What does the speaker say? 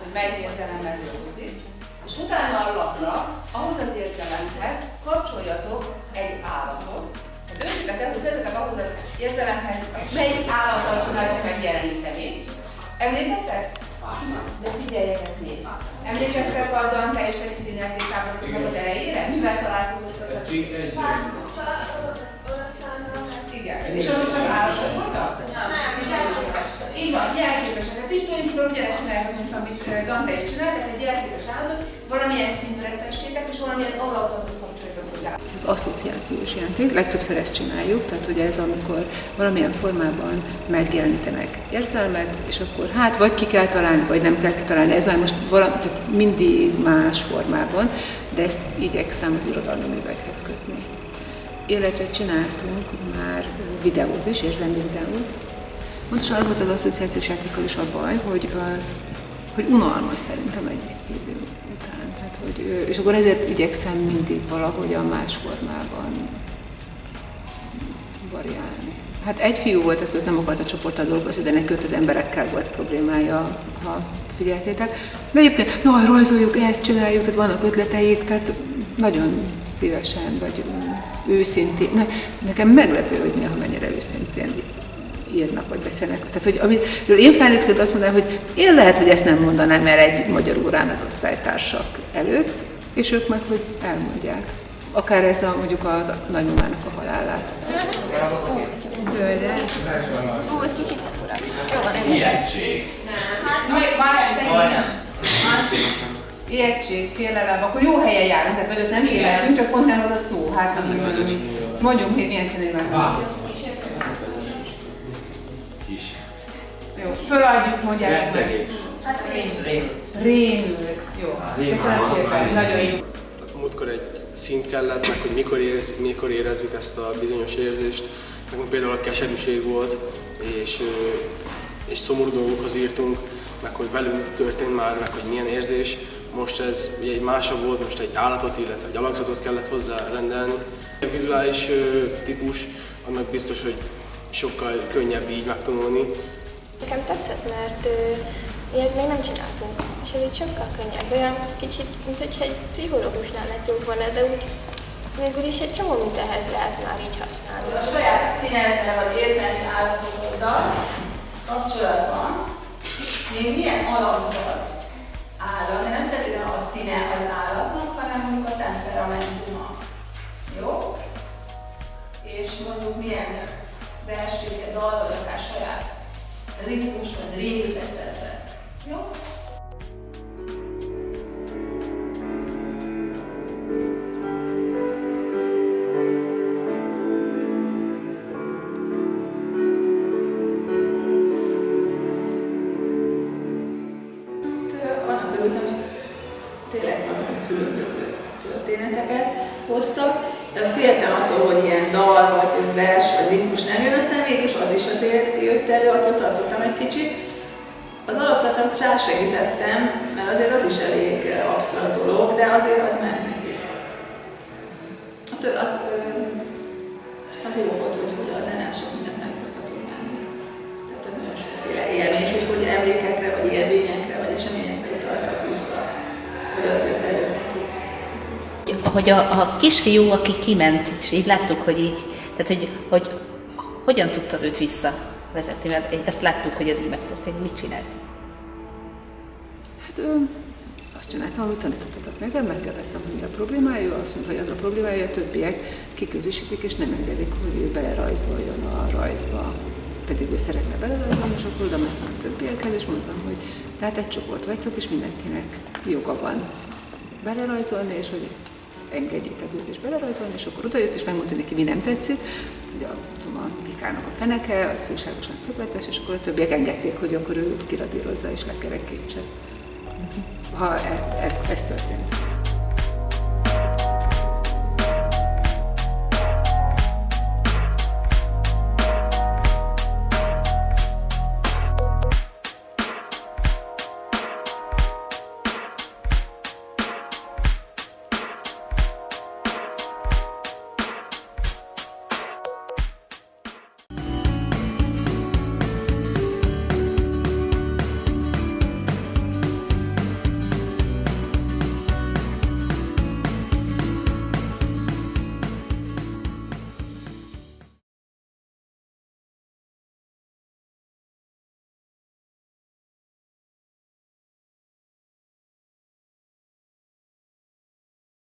hogy melyik érzelemmel dolgozik, és utána a lapra, ahhoz az érzelemhez kapcsoljatok egy állatot. Ha döntsétek el, hogy szeretetek ahhoz az érzelemhez, melyik állatot tudnátok megjeleníteni. Emlékeztek? De figyeljetek még! Emlékeztek a Dante és Felice színjátékában az elejére? Mivel találkozottak? Igen. És azok csak állatok voltak? Így van, jelképeseket is tulajdonképpen ugyanezt csinálják, mint amit Dante is csinál, tehát egy jelképes állatot valamilyen színre fessétek, és valamilyen alakzatot kapcsoljatok hozzá. Ez az asszociációs játék, legtöbbször ezt csináljuk, tehát hogy ez amikor valamilyen formában megjelenítenek érzelmet, és akkor hát vagy ki kell találni, vagy nem kell kitalálni, ez már most tehát mindig más formában, de ezt igyekszem az irodalmi művekhez kötni. Illetve csináltunk már videót is, érzelmi videót. Pontosan az volt az asszociációs játékkal is a baj, hogy unalmas szerintem egy idő után. Tehát, és akkor ezért igyekszem mindig valahogy a más formában variálni. Hát egy fiú volt, aki nem akart a csoporttal dolgozni, de neki az emberekkel volt problémája, ha figyeltétek. De egyébként, jaj, rajzoljuk, ezt csináljuk, tehát vannak ötleteik, tehát nagyon szívesen vagy őszintén. Nekem meglepő, hogy néha mennyire őszintén írnak vagy beszélnek. Tehát, hogy amiről én felnőttként azt mondanám, hogy én lehet, hogy ezt nem mondanám el egy magyar órán az osztálytársak előtt, és ők meg, hogy elmondják. Akár ez mondjuk az nagymamának a halálát. Zölde. Ó, ez kicsit fura. Jó van, Ijegység. Ijegység, félelem, akkor jó helyen járunk, tehát hogy ott nem életünk, csak pont nem az a szó. Hát mondjunk még milyen színű meg. Jó, föladjuk, mondják meg. Rémül. Jó, köszönöm szépen, nagyon jó. Múltkor egy szint kellett, meg hogy mikor érezzük ezt a bizonyos érzést. Nekünk például a keserűség volt, és szomorú dolgokhoz írtunk, meg hogy velünk történt már, meg hogy milyen érzés. Most ez ugye egy másabb volt, most egy állatot, illetve egy alakzatot kellett hozzá rendelni. A vizuális típus, annak biztos, hogy sokkal könnyebb így megtanulni. Nekem tetszett, mert ilyet még nem csináltunk, és ez így sokkal könnyebb. Olyan kicsit, mint hogyha egy pszichológusnál lettünk volna, de úgy végül is egy csomó mindenhez lehet már így használni. A saját színeddel vagy érzelmi állapotoddal kapcsolatban még milyen alapzat áll, de nem feltétlenül a színe az állatnak, hanem mondjuk a temperamentuma. Jó? És mondjuk milyen verséget, dal, vagy akár saját ritmus, vagy rémült eszedbe. Jó? Annak örültem, hogy tényleg nagyon különböző történeteket hoztak. Féltem attól, hogy ilyen dal, vagy vers, vagy ritmus nem jön, aztán végülis az is azért jött elő, attól tartottam egy kicsit. Az alakzatot rásegítettem, mert azért az is elég absztrakt dolog, de azért az ment neki. Az jó volt, hogy a zene sok mindent meghozhatott bennünk. Tehát nagyon sokféle élmény, és hogy emlékekre, vagy élményekre, vagy eseményekre utaltak vissza, hogy az jött elő neki. Hogy a kisfiú, aki kiment, és így láttuk, hogy így, tehát hogy hogyan tudtad őt visszavezetni, mert ezt láttuk, hogy ez így megtörténik. Mit csinált? Hát azt csináltam, amit tanítottatok nekem, megkérdeztem, hogy mi a problémája, azt mondta, hogy az a problémája, a többiek kiközösítik, és nem engedik, hogy ő belerajzoljon a rajzba. Pedig ő szeretne belerajzolni, és akkor oda mentem a többiekhez, és mondtam, hogy tehát egy csoport vagytok, és mindenkinek joga van belerajzolni, és hogy engedjétek őt is belerajzolni, és akkor odajött, és megmondta neki, mi nem tetszik, hogy a Pikának a feneke, az túlságosan szögletes, és akkor a többiek engedték, hogy akkor ő kiradírozza és lekerekítse. Ha ez történik.